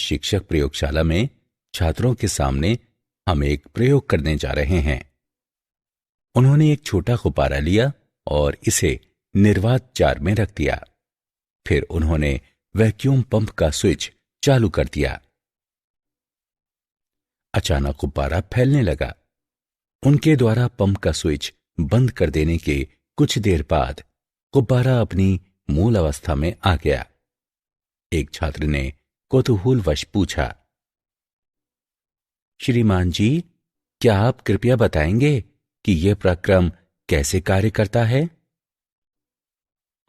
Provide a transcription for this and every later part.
शिक्षक प्रयोगशाला में छात्रों के सामने हम एक प्रयोग करने जा रहे हैं। उन्होंने एक छोटा गुब्बारा लिया और इसे निर्वात जार में रख दिया। फिर उन्होंने वैक्यूम पंप का स्विच चालू कर दिया। अचानक गुब्बारा फैलने लगा। उनके द्वारा पंप का स्विच बंद कर देने के कुछ देर बाद गुब्बारा अपनी मूल अवस्था में आ गया। एक छात्र ने कौतूहलवश पूछा, श्रीमान जी, क्या आप कृपया बताएंगे कि यह प्रक्रम कैसे कार्य करता है?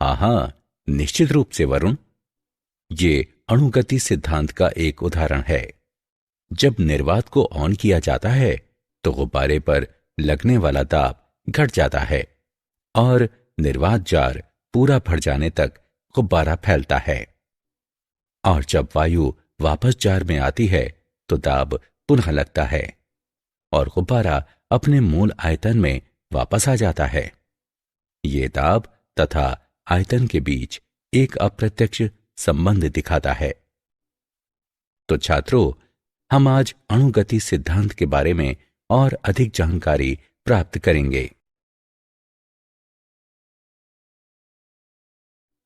हाँ, निश्चित रूप से वरुण। ये अणुगति सिद्धांत का एक उदाहरण है। जब निर्वात को ऑन किया जाता है तो गुब्बारे पर लगने वाला दाब घट जाता है और निर्वात जार पूरा भर जाने तक गुब्बारा फैलता है। और जब वायु वापस जार में आती है तो दाब पुनः लगता है और गुब्बारा अपने मूल आयतन में वापस आ जाता है। ये दाब तथा आयतन के बीच एक अप्रत्यक्ष संबंध दिखाता है। तो छात्रों, हम आज अणुगति सिद्धांत के बारे में और अधिक जानकारी प्राप्त करेंगे।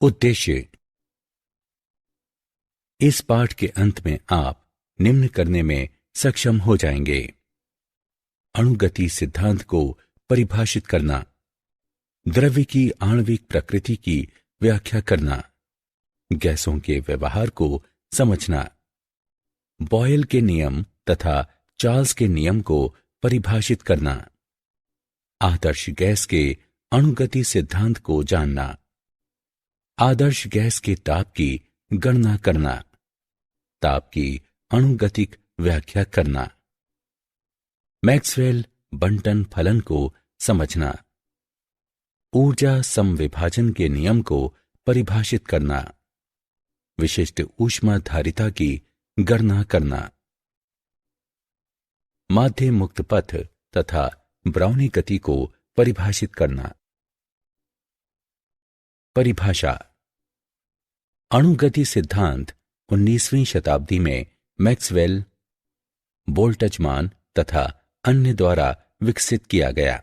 उद्देश्य। इस पाठ के अंत में आप निम्न करने में सक्षम हो जाएंगे: अणुगति सिद्धांत को परिभाषित करना, द्रव्य की आणविक प्रकृति की व्याख्या करना, गैसों के व्यवहार को समझना, बॉयल के नियम तथा चार्ल्स के नियम को परिभाषित करना, आदर्श गैस के अणुगति सिद्धांत को जानना, आदर्श गैस के ताप की गणना करना, ताप की अणुगतिक व्याख्या करना, मैक्सवेल बंटन फलन को समझना, ऊर्जा समविभाजन के नियम को परिभाषित करना, विशिष्ट ऊष्माधारिता की गणना करना, माध्य मुक्त पथ तथा ब्राउनी गति को परिभाषित करना। परिभाषा। अणुगति सिद्धांत 19वीं शताब्दी में मैक्सवेल, बोल्ट्जमान तथा अन्य द्वारा विकसित किया गया।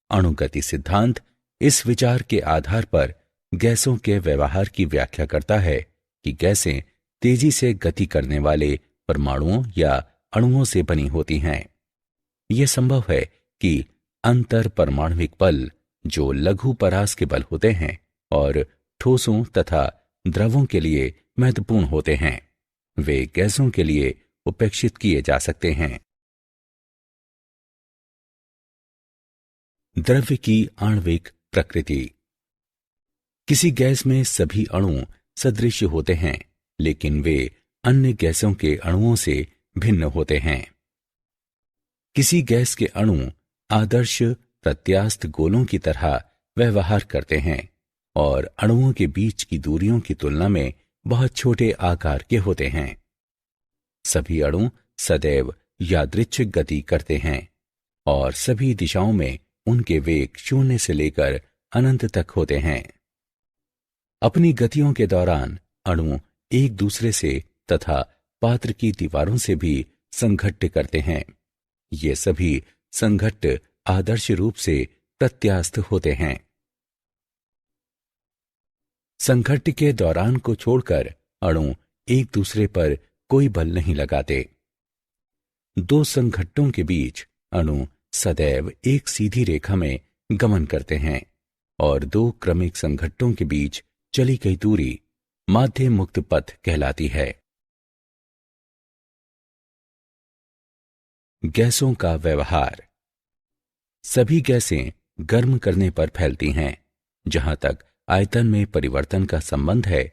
अणुगति सिद्धांत इस विचार के आधार पर गैसों के व्यवहार की व्याख्या करता है कि गैसें तेजी से गति करने वाले परमाणुओं या अणुओं से बनी होती हैं। यह संभव है कि अंतर परमाणुविक बल, जो लघु परास के बल होते हैं और ठोसों तथा द्रवों के लिए महत्वपूर्ण होते हैं, वे गैसों के लिए उपेक्षित किए जा सकते हैं। द्रव्य की आणविक प्रकृति। किसी गैस में सभी अणु सदृश होते हैं, लेकिन वे अन्य गैसों के अणुओं से भिन्न होते हैं। किसी गैस के अणु आदर्श प्रत्यास्थ गोलों की तरह व्यवहार करते हैं और अणुओं के बीच की दूरियों की तुलना में बहुत छोटे आकार के होते हैं। सभी अणु सदैव यादृच्छिक गति करते हैं और सभी दिशाओं में उनके वेग शून्य से लेकर अनंत तक होते हैं। अपनी गतियों के दौरान अणु एक दूसरे से तथा पात्र की दीवारों से भी संघट्ट करते हैं। ये सभी संघट्ट आदर्श रूप से प्रत्यास्थ होते हैं। संघट्ट के दौरान को छोड़कर अणु एक दूसरे पर कोई बल नहीं लगाते। दो संघट्टों के बीच अणु सदैव एक सीधी रेखा में गमन करते हैं और दो क्रमिक संघट्टों के बीच चली गई दूरी माध्य मुक्त पथ कहलाती है। गैसों का व्यवहार। सभी गैसें गर्म करने पर फैलती हैं। जहां तक आयतन में परिवर्तन का संबंध है,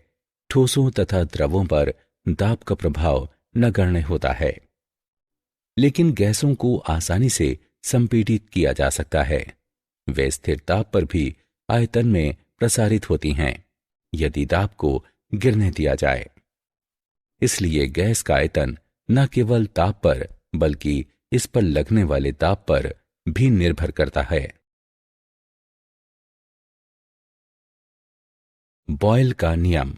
ठोसों तथा द्रवों पर दाब का प्रभाव नगण्य होता है। लेकिन गैसों को आसानी से संपीड़ित किया जा सकता है। वे स्थिर ताप पर भी आयतन में प्रसारित होती हैं यदि दाब को गिरने दिया जाए। इसलिए गैस का आयतन न केवल ताप पर बल्कि इस पर लगने वाले दाब पर भी निर्भर करता है। बॉयल का नियम।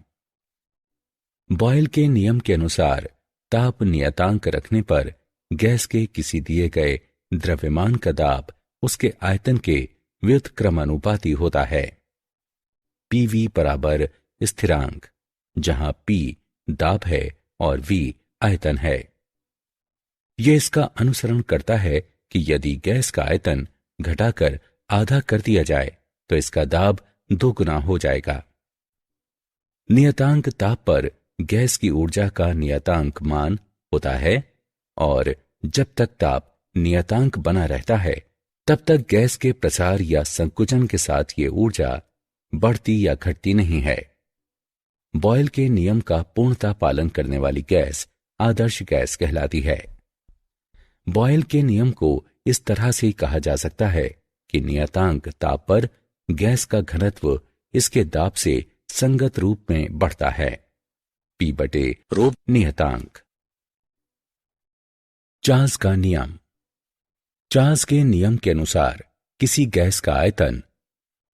बॉयल के नियम के अनुसार ताप नियतांक रखने पर गैस के किसी दिए गए द्रव्यमान का दाब उसके आयतन के व्युत्क्रमानुपाती होता है। पीवी बराबर स्थिरांक, जहां पी दाब है और वी आयतन है। यह इसका अनुसरण करता है कि यदि गैस का आयतन घटाकर आधा कर दिया जाए तो इसका दाब दोगुना हो जाएगा। नियतांक ताप पर गैस की ऊर्जा का नियतांक मान होता है और जब तक ताप नियतांक बना रहता है तब तक गैस के प्रसार या संकुचन के साथ ये ऊर्जा बढ़ती या घटती नहीं है। बॉयल के नियम का पूर्णतः पालन करने वाली गैस आदर्श गैस कहलाती है। बॉयल के नियम को इस तरह से कहा जा सकता है कि नियतांक ताप पर गैस का घनत्व इसके दाब से संगत रूप में बढ़ता है। पी बटे रो नियतांक। चार्ल्स का नियम। चार्ल्स के नियम के अनुसार किसी गैस का आयतन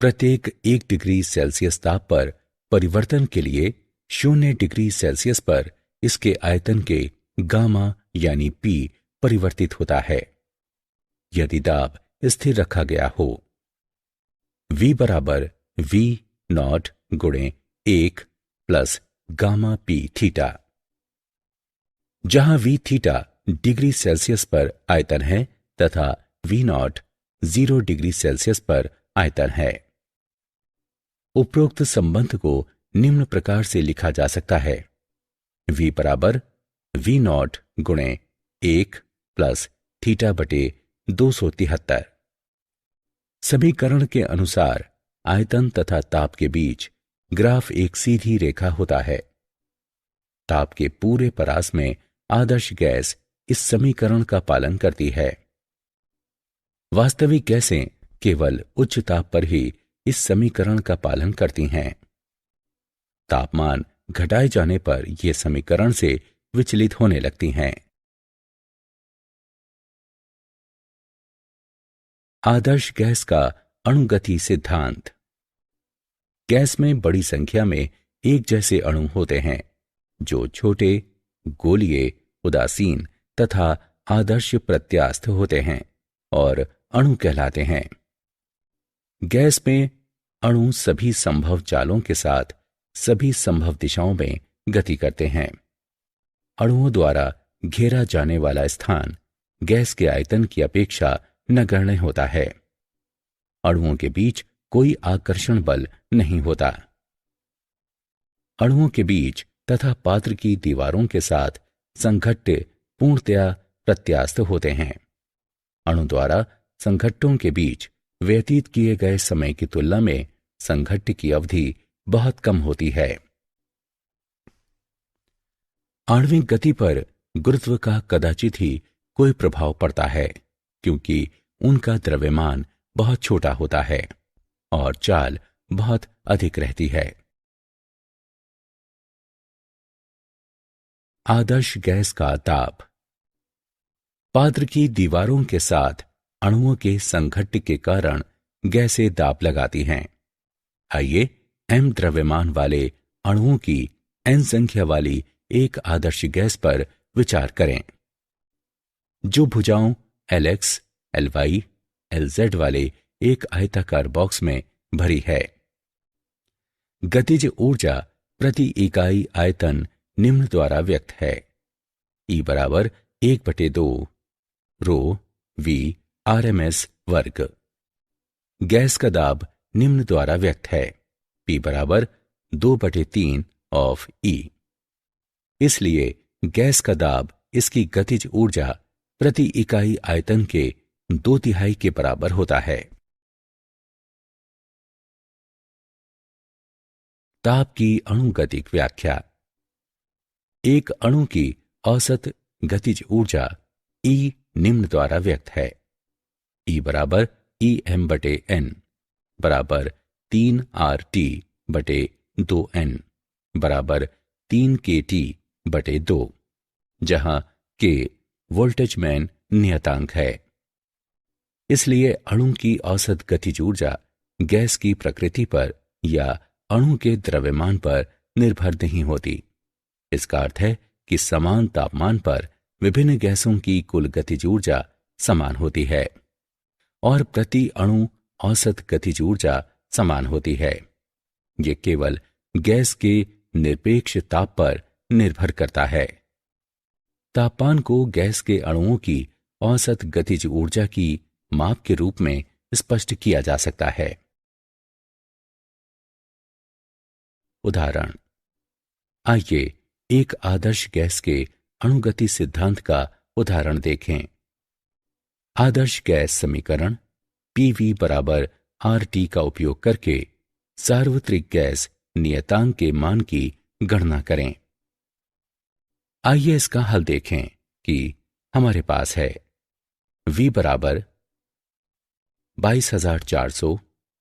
प्रत्येक 1 डिग्री सेल्सियस ताप पर परिवर्तन के लिए 0 डिग्री सेल्सियस पर इसके आयतन के गामा यानी पी परिवर्तित होता है यदि दाब स्थिर रखा गया हो। V बराबर V नॉट गुणे 1 प्लस गामा पी थीटा, जहां V थीटा डिग्री सेल्सियस पर आयतन है तथा V नॉट 0 डिग्री सेल्सियस पर आयतन है। उपरोक्त संबंध को निम्न प्रकार से लिखा जा सकता है। V बराबर V नॉट गुणे 1 प्लस थीटा बटे 273। समीकरण के अनुसार आयतन तथा ताप के बीच ग्राफ एक सीधी रेखा होता है। ताप के पूरे परास में आदर्श गैस इस समीकरण का पालन करती है। वास्तविक गैसें केवल उच्च ताप पर ही इस समीकरण का पालन करती हैं। तापमान घटाए जाने पर यह समीकरण से विचलित होने लगती हैं। आदर्श गैस का अणुगति सिद्धांत। गैस में बड़ी संख्या में एक जैसे अणु होते हैं जो छोटे, गोलीय, उदासीन तथा आदर्श प्रत्यास्थ होते हैं और अणु कहलाते हैं। गैस में अणु सभी संभव चालों के साथ सभी संभव दिशाओं में गति करते हैं। अणुओं द्वारा घेरा जाने वाला स्थान गैस के आयतन की अपेक्षा नगण्य होता है। अणुओं के बीच कोई आकर्षण बल नहीं होता। अणुओं के बीच तथा पात्र की दीवारों के साथ संघट्ट पूर्णतया प्रत्यास्थ होते हैं। अणु द्वारा संघट्टों के बीच व्यतीत किए गए समय की तुलना में संघट्ट की अवधि बहुत कम होती है। आणविक गति पर गुरुत्व का कदाचित ही कोई प्रभाव पड़ता है क्योंकि उनका द्रव्यमान बहुत छोटा होता है और चाल बहुत अधिक रहती है। आदर्श गैस का ताप। पात्र की दीवारों के साथ अणुओं के संघट्ट के कारण गैसें दाब लगाती हैं। आइए m द्रव्यमान वाले अणुओं की n संख्या वाली एक आदर्श गैस पर विचार करें जो भुजाओं Lx, Ly, Lz वाले एक आयताकार बॉक्स में भरी है। गतिज ऊर्जा प्रति इकाई आयतन निम्न द्वारा व्यक्त है। E बराबर 1/2 रो V RMS वर्ग। गैस का दाब निम्न द्वारा व्यक्त है। P बराबर 2/3 ऑफ E। इसलिए गैस का दाब इसकी गतिज ऊर्जा प्रति इकाई आयतन के 2/3 के बराबर होता है। ताप की अणुगतिक व्याख्या। एक अणु की औसत गतिज ऊर्जा E निम्न द्वारा व्यक्त है। E बराबर EM/N बराबर 3RT बटे 2N बराबर 3 kT/2, जहां K वोल्टेजमैन नियतांक है। इसलिए अणु की औसत गतिज ऊर्जा गैस की प्रकृति पर या अणु के द्रव्यमान पर निर्भर नहीं होती। इसका अर्थ है कि समान तापमान पर विभिन्न गैसों की कुल गतिज ऊर्जा समान होती है और प्रति अणु औसत गतिज ऊर्जा समान होती है। यह केवल गैस के निरपेक्ष ताप पर निर्भर करता है। तापमान को गैस के अणुओं की औसत गतिज ऊर्जा की माप के रूप में स्पष्ट किया जा सकता है। उदाहरण, आइए एक आदर्श गैस के अणुगति सिद्धांत का उदाहरण देखें। आदर्श गैस समीकरण PV बराबर RT का उपयोग करके सार्वत्रिक गैस नियतांक के मान की गणना करें। आइए इसका हल देखें कि हमारे पास है V बराबर 22,400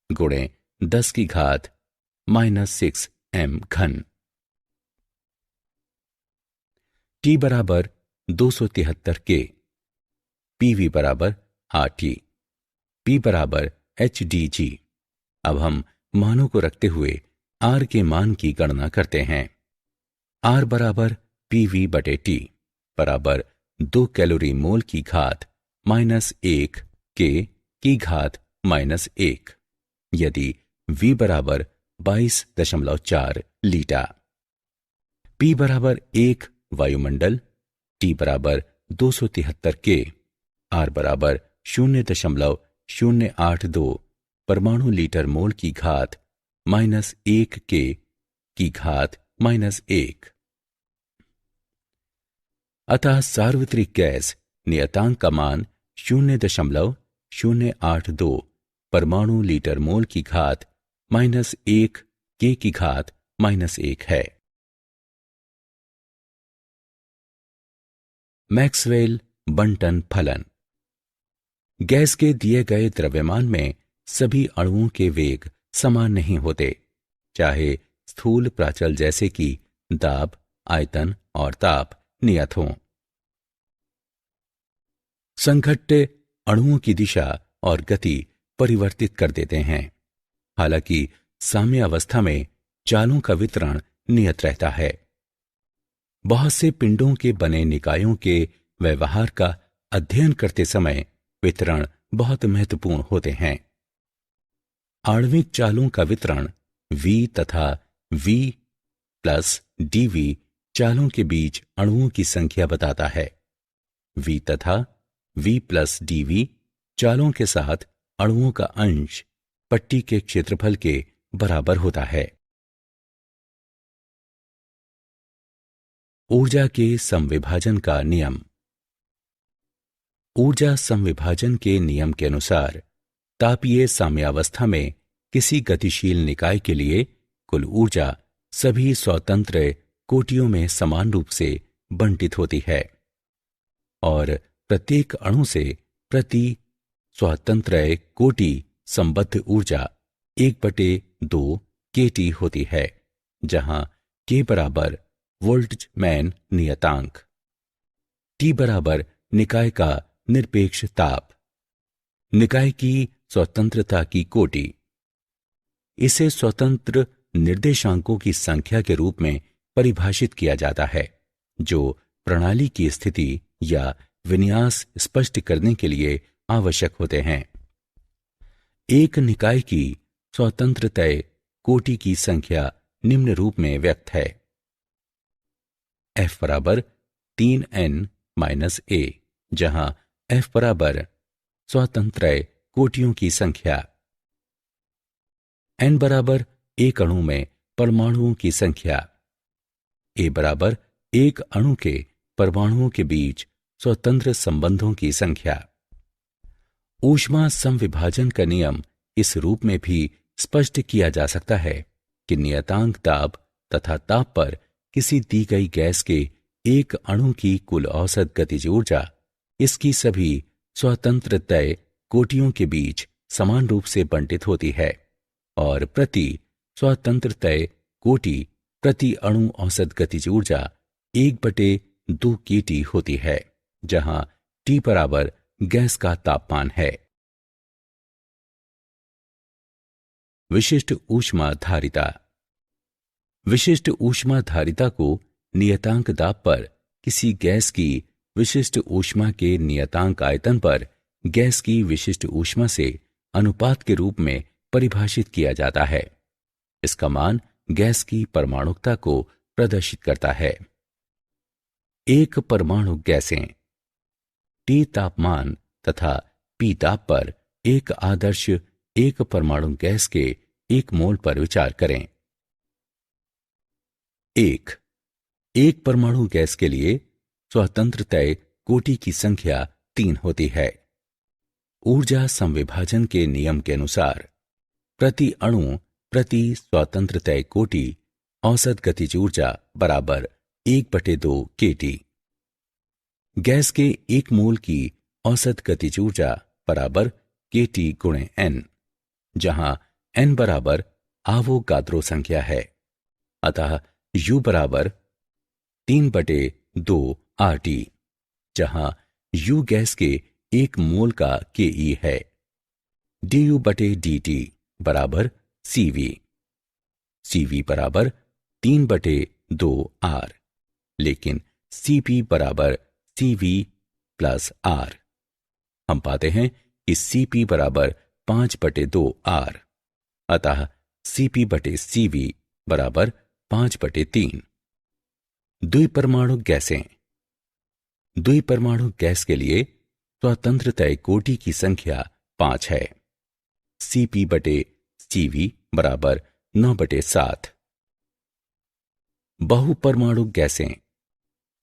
गुणे 10 की घात -6 m घन, T बराबर 273 K, PV बराबर RT, P बराबर HDG। अब हम मानों को रखते हुए R के मान की गणना करते हैं। R बराबर PV बटे T बराबर 2 कैलोरी मोल की घात -1 K की घात -1, यदि V बराबर 22.4 लीटर। P बराबर 1 वायुमंडल, T बराबर 273 K, R बराबर 0.082 परमाणु लीटर मोल की घात -1 K की घात -1। अतः सार्वत्रिक गैस नियतांक का मान 0.082 परमाणु लीटर मोल की घात -1 K की घात -1 है। मैक्सवेल बंटन फलन। गैस के दिए गए द्रव्यमान में सभी अणुओं के वेग समान नहीं होते, चाहे स्थूल प्राचल जैसे कि दाब, आयतन और ताप नियत हों। संघट्य अणुओं की दिशा और गति परिवर्तित कर देते हैं। हालांकि साम्यावस्था में चालों का वितरण नियत रहता है। बहुत से पिंडों के बने निकायों के व्यवहार का अध्ययन करते समय वितरण बहुत महत्वपूर्ण होते हैं। आणविक चालों का वितरण V तथा V प्लस dV चालों के बीच अणुओं की संख्या बताता है। V तथा V प्लस dV चालों के साथ अणुओं का अंश पट्टी के क्षेत्रफल के बराबर होता है। ऊर्जा के समविभाजन का नियम। ऊर्जा समविभाजन के नियम के अनुसार तापीय साम्यावस्था में किसी गतिशील निकाय के लिए कुल ऊर्जा सभी स्वतंत्र कोटियों में समान रूप से बंटित होती है और प्रत्येक अणु से प्रति स्वतंत्र कोटि संबद्ध ऊर्जा 1/2 kT होती है, जहां K बराबर वोल्टजमैन नियतांक, T बराबर निकाय का निरपेक्ष ताप, निकाय की स्वतंत्रता की कोटि। इसे स्वतंत्र निर्देशांकों की संख्या के रूप में परिभाषित किया जाता है, जो प्रणाली की स्थिति या विन्यास स्पष्ट करने के लिए आवश्यक होते हैं। एक निकाय की स्वतंत्रता कोटि की संख्या निम्न रूप में व्यक्त है। F बराबर 3n-a, जहां F बराबर स्वतंत्र कोटियों की संख्या, n बराबर एक अणु में परमाणुओं की संख्या, a बराबर एक अणु के परमाणुओं के बीच स्वतंत्र संबंधों की संख्या। ऊष्मा समविभाजन का नियम इस रूप में भी स्पष्ट किया जा सकता है कि नियतांक दाब तथा ताप पर किसी दी गई गैस के एक अणु की कुल औसत गतिज ऊर्जा इसकी सभी स्वतंत्र तय कोटियों के बीच समान रूप से बंटित होती है और प्रति स्वतंत्र तय कोटि प्रति अणु औसत गतिज ऊर्जा 1/2 kT होती है, जहां T बराबर गैस का तापमान है। विशिष्ट ऊष्मा धारिता। विशिष्ट ऊष्मा धारिता को नियतांक दाब पर किसी गैस की विशिष्ट ऊष्मा के नियतांक आयतन पर गैस की विशिष्ट ऊष्मा से अनुपात के रूप में परिभाषित किया जाता है। इसका मान गैस की परमाणुकता को प्रदर्शित करता है। एक परमाणु गैसें T तापमान तथा P ताप पर एक आदर्श एक परमाणु गैस के 1 मोल पर विचार करें। एक परमाणु गैस के लिए स्वतंत्रतय कोटि की संख्या 3 होती है। ऊर्जा संविभाजन के नियम के अनुसार प्रति अणु प्रति स्वतंत्रतय कोटि औसत गतिज ऊर्जा बराबर 1/2 kT। गैस के 1 मोल की औसत गतिज ऊर्जा बराबर kT गुणे n, जहां n बराबर आवोगाद्रो संख्या है। अतः U बराबर 3/2 RT, जहां U गैस के 1 मोल का Ke है। du/dt बराबर CV, CV बराबर 3/2 R, लेकिन Cp बराबर CV प्लस R। हम पाते हैं कि Cp बराबर 5/2 R, अतः Cp/CV बराबर 5/3। द्विपरमाणु गैसें द्विपरमाणु गैस के लिए स्वतंत्रतय कोटि की संख्या 5 है। Cp/CV बराबर 9/7। बहुपरमाणु गैसें,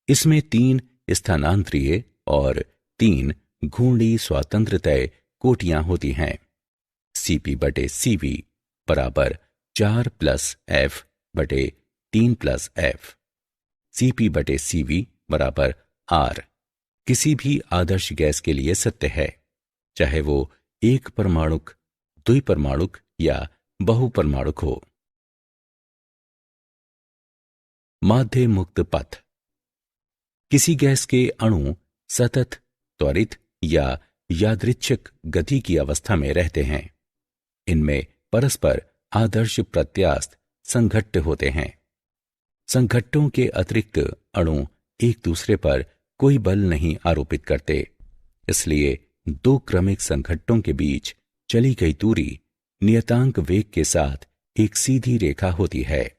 इसमें 3 स्थानांतरीय और 3 घूर्णी स्वतंत्रतय कोटियां होती हैं। Cp/CV बराबर 4 + F/3 + F। Cp/CV बराबर R किसी भी आदर्श गैस के लिए सत्य है, चाहे वो एक परमाणुक, द्विपरमाणुक या बहुपरमाणुक हो। माध्य मुक्त पथ। किसी गैस के अणु सतत, त्वरित या यादृच्छिक गति की अवस्था में रहते हैं। इनमें परस्पर आदर्श प्रत्यास्थ संघट्ट होते हैं। संघट्टों के अतिरिक्त अणु एक दूसरे पर कोई बल नहीं आरोपित करते, इसलिए 2 क्रमिक संघट्टों के बीच चली गई दूरी नियतांक वेग के साथ एक सीधी रेखा होती है।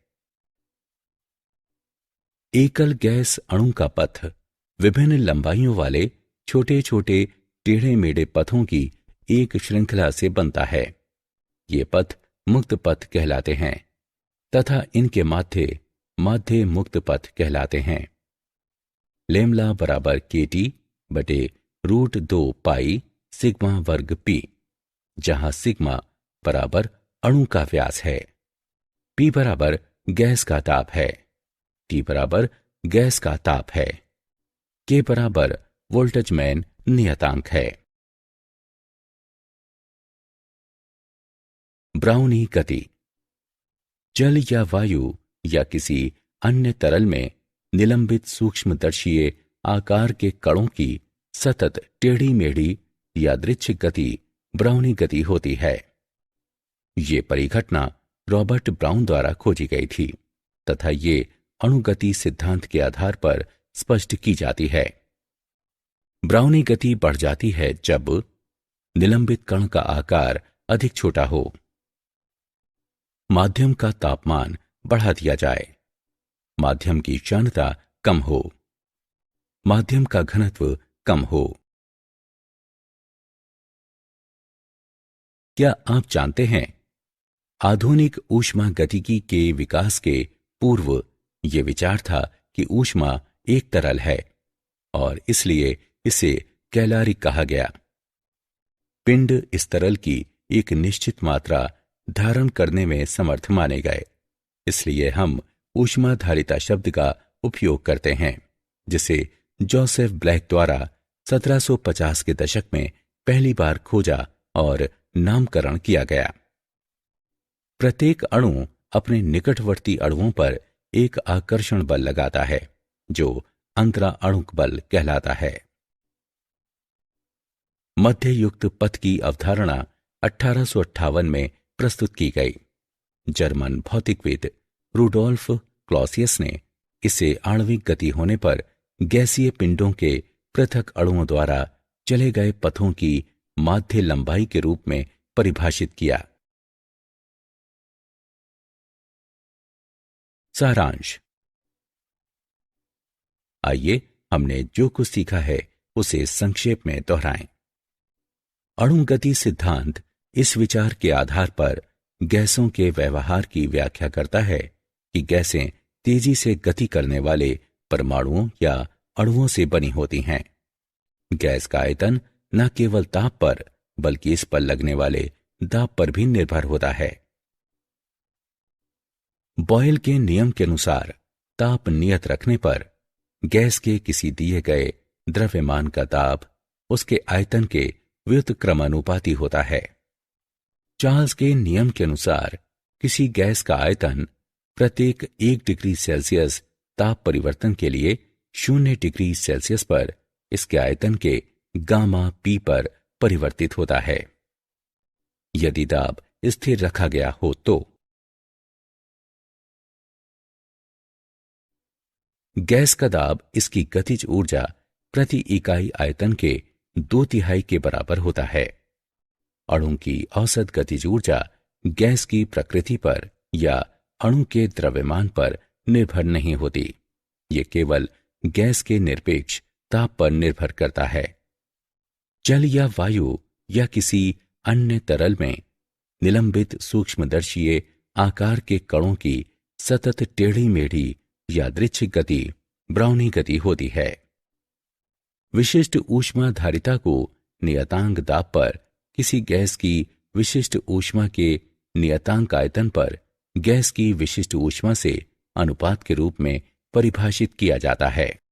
एकल गैस अणु का पथ विभिन्न लंबाइयों वाले छोटे छोटे टेढ़े मेढ़े पथों की एक श्रृंखला से बनता है। ये पथ मुक्त पथ कहलाते हैं तथा इनके माध्य माध्य मुक्त पथ कहलाते हैं। लेमला बराबर kT/√2 पाई सिग्मा वर्ग p, जहां सिग्मा बराबर अणु का व्यास है, p बराबर गैस का ताप है, T बराबर गैस का ताप है, K बराबर वोल्टेजमैन नियतांक है। ब्राउनी गति। जल या वायु या किसी अन्य तरल में निलंबित सूक्ष्मदर्शीय आकार के कणों की सतत टेढ़ी मेढ़ी यादृच्छिक गति ब्राउनी गति होती है। ये परिघटना रॉबर्ट ब्राउन द्वारा खोजी गई थी तथा ये अणुगति सिद्धांत के आधार पर स्पष्ट की जाती है। ब्राउनी गति बढ़ जाती है जब निलंबित कण का आकार अधिक छोटा हो, माध्यम का तापमान बढ़ा दिया जाए, माध्यम की क्षारता कम हो, माध्यम का घनत्व कम हो। क्या आप जानते हैं, आधुनिक ऊष्मागतिकी के विकास के पूर्व यह विचार था कि ऊष्मा एक तरल है और इसलिए इसे कैलारिक कहा गया। पिंड इस तरल की एक निश्चित मात्रा धारण करने में समर्थ माने गए, इसलिए हम ऊष्माधारिता शब्द का उपयोग करते हैं, जिसे जोसेफ ब्लैक द्वारा 1750 के दशक में पहली बार खोजा और नामकरण किया गया। प्रत्येक अणु अपने निकटवर्ती अणुओं पर एक आकर्षण बल लगाता है जो अंतरा अणुक बल कहलाता है। मध्ययुक्त पथ की अवधारणा 1858 में प्रस्तुत की गई। जर्मन भौतिकविद रूडोल्फ क्लॉसियस ने इसे आणविक गति होने पर गैसीय पिंडों के पृथक अणुओं द्वारा चले गए पथों की माध्य लंबाई के रूप में परिभाषित किया। सारांश। आइए हमने जो कुछ सीखा है उसे संक्षेप में दोहराएं। अणुगति सिद्धांत इस विचार के आधार पर गैसों के व्यवहार की व्याख्या करता है कि गैसें तेजी से गति करने वाले परमाणुओं या अणुओं से बनी होती हैं। गैस का आयतन न केवल ताप पर बल्कि इस पर लगने वाले दाब पर भी निर्भर होता है। बॉयल के नियम के अनुसार ताप नियत रखने पर गैस के किसी दिए गए द्रव्यमान का दाब उसके आयतन के व्युत्क्रमानुपाती होता है। चार्ल्स के नियम के अनुसार किसी गैस का आयतन प्रत्येक 1 डिग्री सेल्सियस ताप परिवर्तन के लिए 0 डिग्री सेल्सियस पर इसके आयतन के गामा पी पर परिवर्तित होता है। यदि दाब स्थिर रखा गया हो तो गैस का दाब इसकी गतिज ऊर्जा प्रति इकाई आयतन के 2/3 के बराबर होता है। अणु की औसत गतिज ऊर्जा गैस की प्रकृति पर या अणु के द्रव्यमान पर निर्भर नहीं होती। ये केवल गैस के निरपेक्ष ताप पर निर्भर करता है। जल या वायु या किसी अन्य तरल में निलंबित सूक्ष्मदर्शीय आकार के कणों की सतत टेढ़ी मेढ़ी यादृच्छिक गति ब्राउनी गति होती है। विशिष्ट ऊष्माधारिता को नियतांक दाब पर किसी गैस की विशिष्ट ऊष्मा के नियतांक आयतन पर गैस की विशिष्ट ऊष्मा से अनुपात के रूप में परिभाषित किया जाता है।